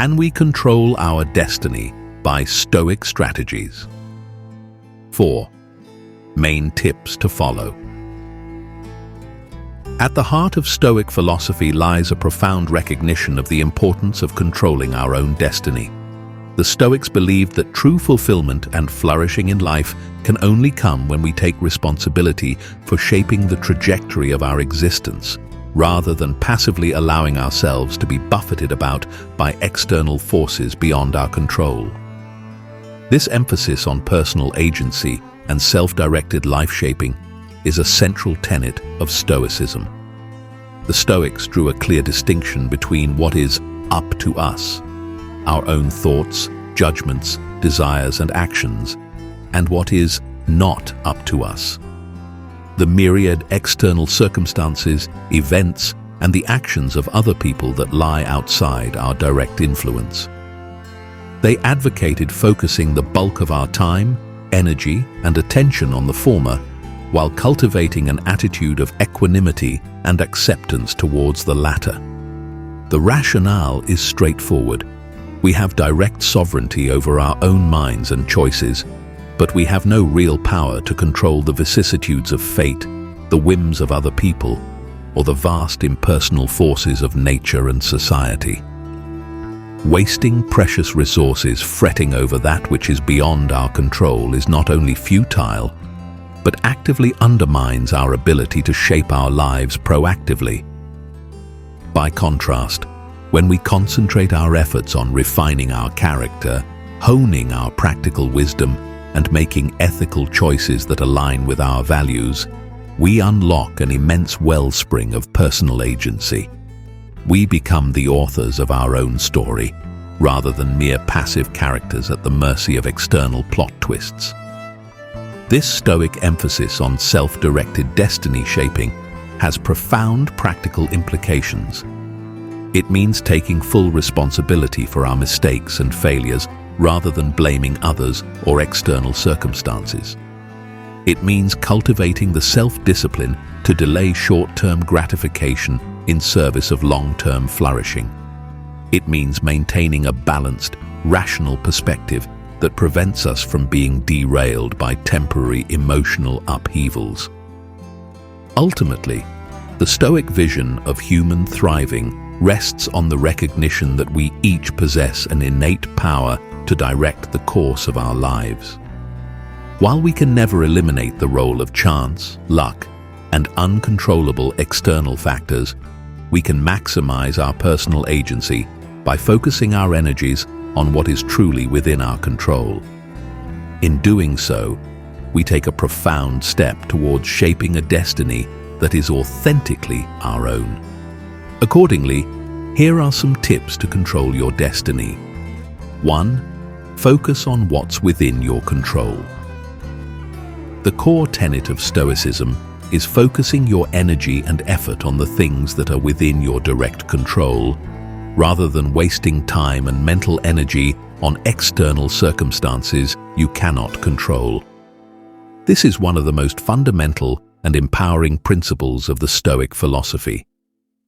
Can we control our destiny by Stoic strategies? 4. Main tips to follow. At the heart of Stoic philosophy lies a profound recognition of the importance of controlling our own destiny. The Stoics believed that true fulfillment and flourishing in life can only come when we take responsibility for shaping the trajectory of our existence, rather than passively allowing ourselves to be buffeted about by external forces beyond our control. This emphasis on personal agency and self-directed life-shaping is a central tenet of Stoicism. The Stoics drew a clear distinction between what is up to us, our own thoughts, judgments, desires, and actions, and what is not up to us, the myriad external circumstances, events, and the actions of other people that lie outside our direct influence. They advocated focusing the bulk of our time, energy, and attention on the former, while cultivating an attitude of equanimity and acceptance towards the latter. The rationale is straightforward. We have direct sovereignty over our own minds and choices, but we have no real power to control the vicissitudes of fate, the whims of other people, or the vast impersonal forces of nature and society. Wasting precious resources fretting over that which is beyond our control is not only futile, but actively undermines our ability to shape our lives proactively. By contrast, when we concentrate our efforts on refining our character, honing our practical wisdom, and making ethical choices that align with our values, we unlock an immense wellspring of personal agency. We become the authors of our own story, rather than mere passive characters at the mercy of external plot twists. This Stoic emphasis on self-directed destiny shaping has profound practical implications. It means taking full responsibility for our mistakes and failures rather than blaming others or external circumstances. It means cultivating the self-discipline to delay short-term gratification in service of long-term flourishing. It means maintaining a balanced, rational perspective that prevents us from being derailed by temporary emotional upheavals. Ultimately, the Stoic vision of human thriving rests on the recognition that we each possess an innate power to direct the course of our lives. While we can never eliminate the role of chance, luck, and uncontrollable external factors, we can maximize our personal agency by focusing our energies on what is truly within our control. In doing so, we take a profound step towards shaping a destiny that is authentically our own. Accordingly, here are some tips to control your destiny. 1. Focus on what's within your control. The core tenet of Stoicism is focusing your energy and effort on the things that are within your direct control, rather than wasting time and mental energy on external circumstances you cannot control. This is one of the most fundamental and empowering principles of the Stoic philosophy.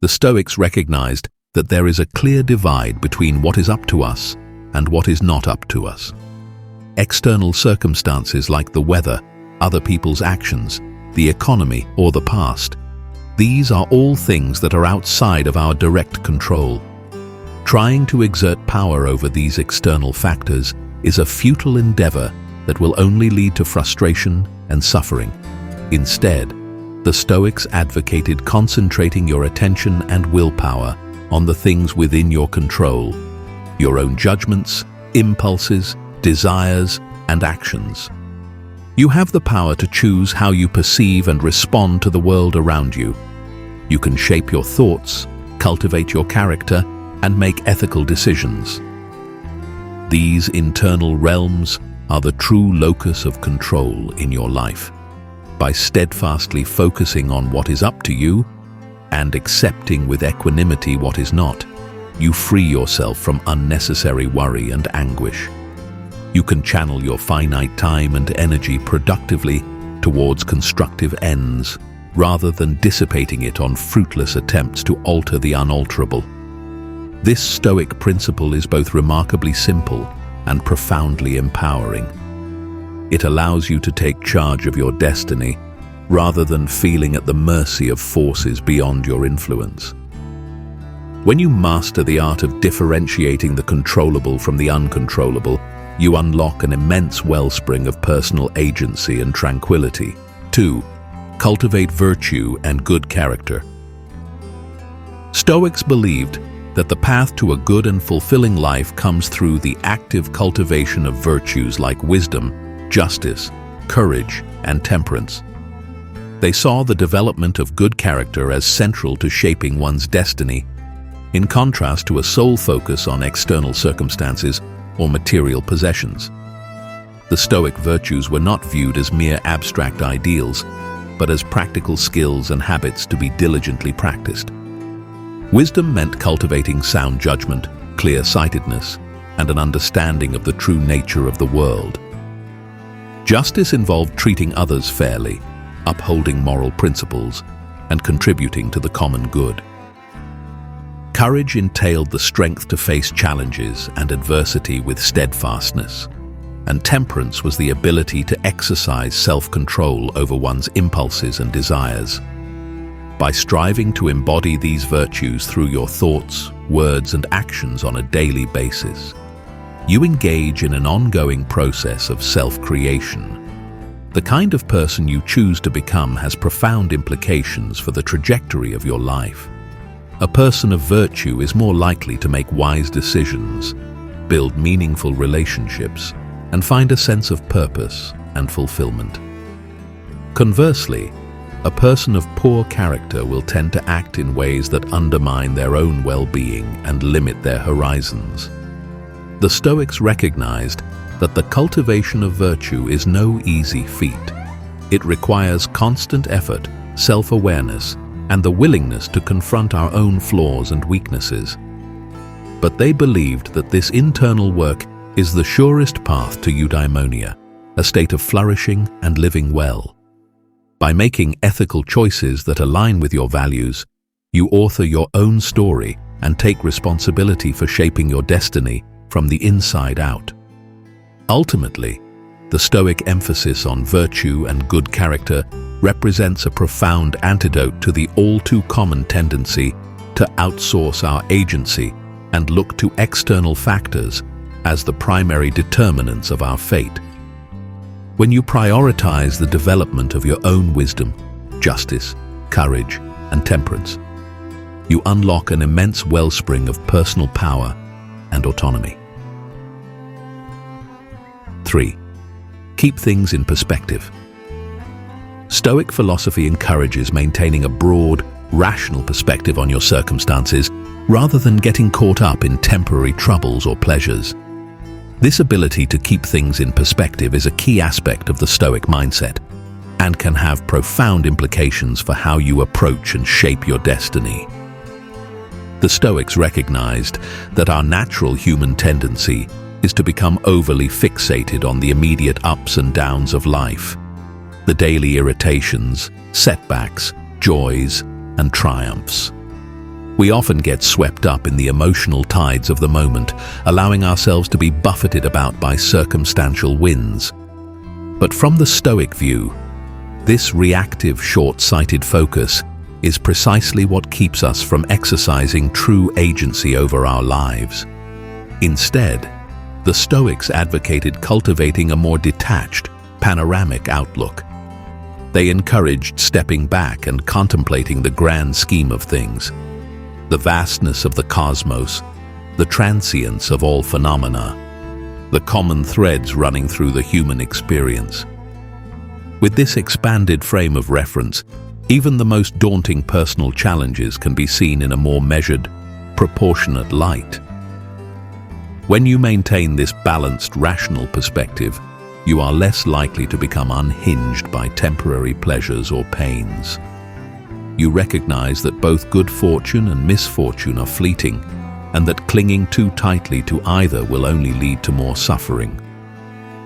The Stoics recognized that there is a clear divide between what is up to us and what is not up to us. External circumstances like the weather, other people's actions, the economy, or the past, these are all things that are outside of our direct control. Trying to exert power over these external factors is a futile endeavor that will only lead to frustration and suffering. Instead, the Stoics advocated concentrating your attention and willpower on the things within your control, your own judgments, impulses, desires, and actions. You have the power to choose how you perceive and respond to the world around you. You can shape your thoughts, cultivate your character, and make ethical decisions. These internal realms are the true locus of control in your life. By steadfastly focusing on what is up to you and accepting with equanimity what is not, you free yourself from unnecessary worry and anguish. You can channel your finite time and energy productively towards constructive ends, rather than dissipating it on fruitless attempts to alter the unalterable. This Stoic principle is both remarkably simple and profoundly empowering. It allows you to take charge of your destiny rather than feeling at the mercy of forces beyond your influence. When you master the art of differentiating the controllable from the uncontrollable, you unlock an immense wellspring of personal agency and tranquility. 2. Cultivate virtue and good character. Stoics believed that the path to a good and fulfilling life comes through the active cultivation of virtues like wisdom, justice, courage, and temperance. They saw the development of good character as central to shaping one's destiny, in contrast to a sole focus on external circumstances or material possessions. The Stoic virtues were not viewed as mere abstract ideals, but as practical skills and habits to be diligently practiced. Wisdom meant cultivating sound judgment, clear-sightedness, and an understanding of the true nature of the world. Justice involved treating others fairly, upholding moral principles, and contributing to the common good. Courage entailed the strength to face challenges and adversity with steadfastness, and temperance was the ability to exercise self-control over one's impulses and desires. By striving to embody these virtues through your thoughts, words, and actions on a daily basis, you engage in an ongoing process of self-creation. The kind of person you choose to become has profound implications for the trajectory of your life. A person of virtue is more likely to make wise decisions, build meaningful relationships, and find a sense of purpose and fulfillment. Conversely, a person of poor character will tend to act in ways that undermine their own well-being and limit their horizons. The Stoics recognized that the cultivation of virtue is no easy feat. It requires constant effort, self-awareness, and the willingness to confront our own flaws and weaknesses. But they believed that this internal work is the surest path to eudaimonia, a state of flourishing and living well. By making ethical choices that align with your values, you author your own story and take responsibility for shaping your destiny from the inside out. Ultimately, the Stoic emphasis on virtue and good character represents a profound antidote to the all-too-common tendency to outsource our agency and look to external factors as the primary determinants of our fate. When you prioritize the development of your own wisdom, justice, courage, and temperance, you unlock an immense wellspring of personal power and autonomy. 3. Keep things in perspective. Stoic philosophy encourages maintaining a broad, rational perspective on your circumstances rather than getting caught up in temporary troubles or pleasures. This ability to keep things in perspective is a key aspect of the Stoic mindset and can have profound implications for how you approach and shape your destiny. The Stoics recognized that our natural human tendency is to become overly fixated on the immediate ups and downs of life, the daily irritations, setbacks, joys, and triumphs. We often get swept up in the emotional tides of the moment, allowing ourselves to be buffeted about by circumstantial winds. But from the Stoic view, this reactive, short-sighted focus is precisely what keeps us from exercising true agency over our lives. Instead, the Stoics advocated cultivating a more detached, panoramic outlook. They encouraged stepping back and contemplating the grand scheme of things, the vastness of the cosmos, the transience of all phenomena, the common threads running through the human experience. With this expanded frame of reference, even the most daunting personal challenges can be seen in a more measured, proportionate light. When you maintain this balanced, rational perspective, you are less likely to become unhinged by temporary pleasures or pains. You recognize that both good fortune and misfortune are fleeting, and that clinging too tightly to either will only lead to more suffering.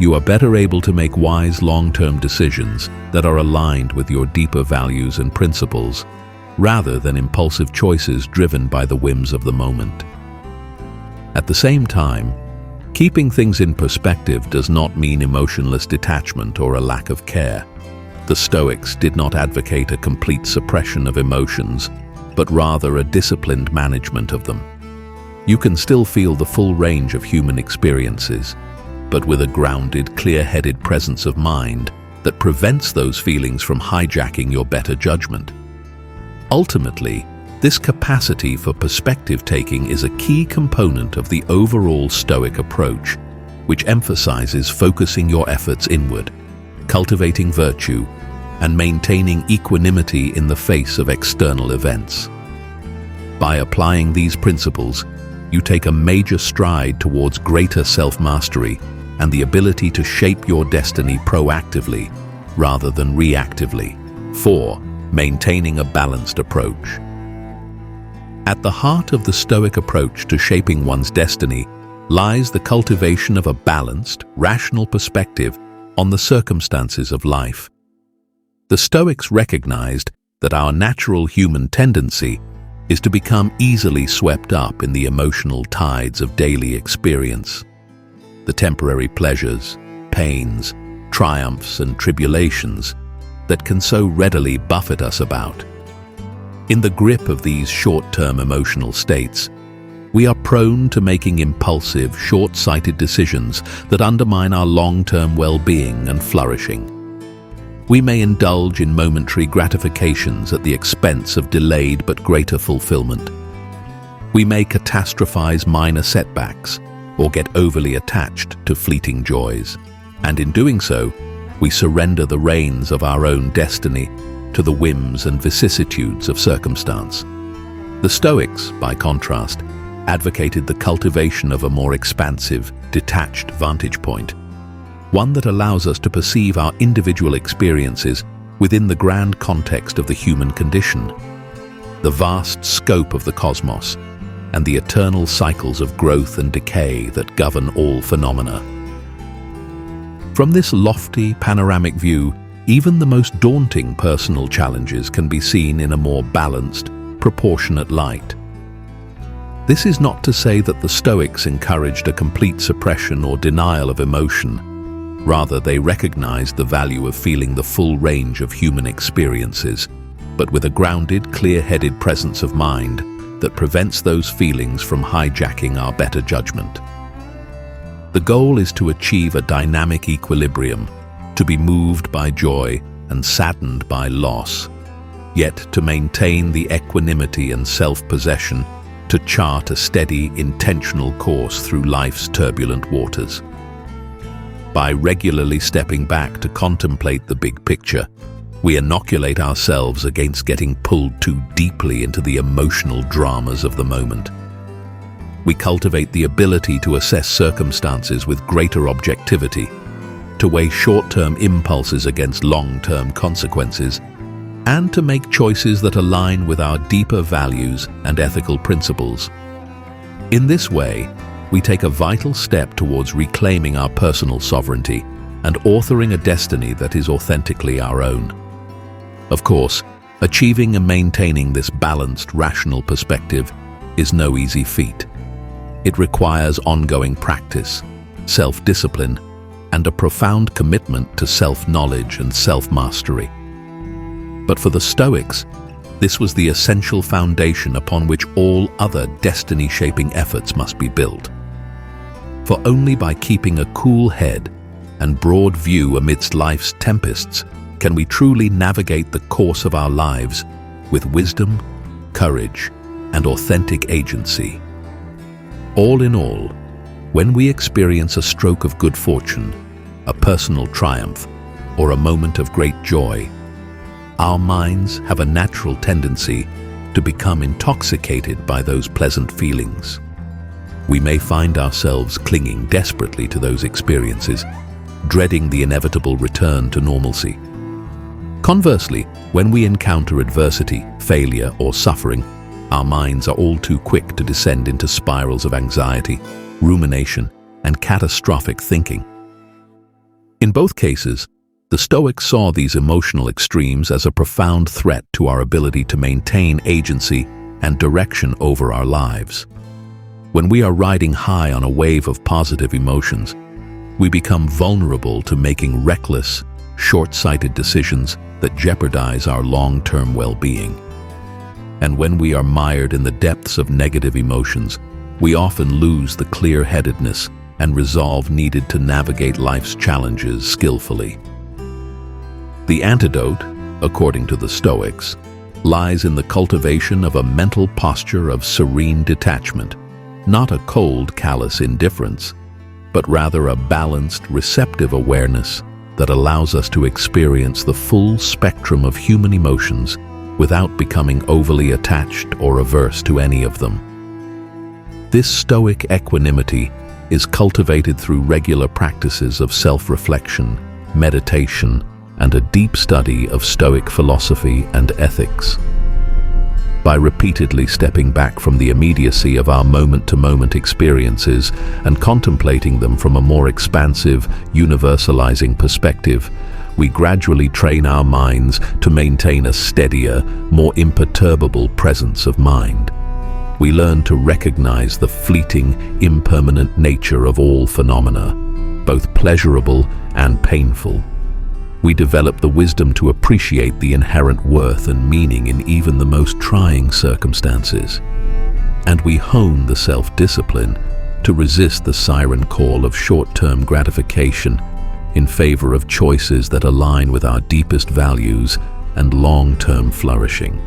You are better able to make wise long-term decisions that are aligned with your deeper values and principles, rather than impulsive choices driven by the whims of the moment. At the same time, keeping things in perspective does not mean emotionless detachment or a lack of care. The Stoics did not advocate a complete suppression of emotions, but rather a disciplined management of them. You can still feel the full range of human experiences, but with a grounded, clear-headed presence of mind that prevents those feelings from hijacking your better judgment. Ultimately, this capacity for perspective-taking is a key component of the overall Stoic approach, which emphasizes focusing your efforts inward, cultivating virtue, and maintaining equanimity in the face of external events. By applying these principles, you take a major stride towards greater self-mastery and the ability to shape your destiny proactively rather than reactively. 4. Maintaining a balanced approach. At the heart of the Stoic approach to shaping one's destiny lies the cultivation of a balanced, rational perspective on the circumstances of life. The Stoics recognized that our natural human tendency is to become easily swept up in the emotional tides of daily experience. The temporary pleasures, pains, triumphs, and tribulations that can so readily buffet us about. In the grip of these short-term emotional states, we are prone to making impulsive, short-sighted decisions that undermine our long-term well-being and flourishing. We may indulge in momentary gratifications at the expense of delayed but greater fulfillment. We may catastrophize minor setbacks or get overly attached to fleeting joys, and in doing so, we surrender the reins of our own destiny to the whims and vicissitudes of circumstance. The Stoics, by contrast, advocated the cultivation of a more expansive, detached vantage point, one that allows us to perceive our individual experiences within the grand context of the human condition, the vast scope of the cosmos, and the eternal cycles of growth and decay that govern all phenomena. From this lofty, panoramic view, even the most daunting personal challenges can be seen in a more balanced, proportionate light. This is not to say that the Stoics encouraged a complete suppression or denial of emotion. Rather, they recognized the value of feeling the full range of human experiences, but with a grounded, clear-headed presence of mind that prevents those feelings from hijacking our better judgment. The goal is to achieve a dynamic equilibrium, to be moved by joy and saddened by loss, yet to maintain the equanimity and self-possession to chart a steady, intentional course through life's turbulent waters. By regularly stepping back to contemplate the big picture, we inoculate ourselves against getting pulled too deeply into the emotional dramas of the moment. We cultivate the ability to assess circumstances with greater objectivity, to weigh short-term impulses against long-term consequences, and to make choices that align with our deeper values and ethical principles. In this way, we take a vital step towards reclaiming our personal sovereignty and authoring a destiny that is authentically our own. Of course, achieving and maintaining this balanced, rational perspective is no easy feat. It requires ongoing practice, self-discipline, and a profound commitment to self-knowledge and self-mastery. But for the Stoics, this was the essential foundation upon which all other destiny-shaping efforts must be built. For only by keeping a cool head and broad view amidst life's tempests can we truly navigate the course of our lives with wisdom, courage, and authentic agency. All in all, when we experience a stroke of good fortune, a personal triumph, or a moment of great joy, our minds have a natural tendency to become intoxicated by those pleasant feelings. We may find ourselves clinging desperately to those experiences, dreading the inevitable return to normalcy. Conversely, when we encounter adversity, failure, or suffering, our minds are all too quick to descend into spirals of anxiety, rumination, and catastrophic thinking. In both cases, the Stoics saw these emotional extremes as a profound threat to our ability to maintain agency and direction over our lives. When we are riding high on a wave of positive emotions, we become vulnerable to making reckless, short-sighted decisions that jeopardize our long-term well-being. And when we are mired in the depths of negative emotions, we often lose the clear-headedness and resolve needed to navigate life's challenges skillfully. The antidote, according to the Stoics, lies in the cultivation of a mental posture of serene detachment, not a cold, callous indifference, but rather a balanced, receptive awareness that allows us to experience the full spectrum of human emotions without becoming overly attached or averse to any of them. This Stoic equanimity is cultivated through regular practices of self-reflection, meditation, and a deep study of Stoic philosophy and ethics. By repeatedly stepping back from the immediacy of our moment-to-moment experiences and contemplating them from a more expansive, universalizing perspective, we gradually train our minds to maintain a steadier, more imperturbable presence of mind. We learn to recognize the fleeting, impermanent nature of all phenomena, both pleasurable and painful. We develop the wisdom to appreciate the inherent worth and meaning in even the most trying circumstances. And we hone the self-discipline to resist the siren call of short-term gratification in favor of choices that align with our deepest values and long-term flourishing.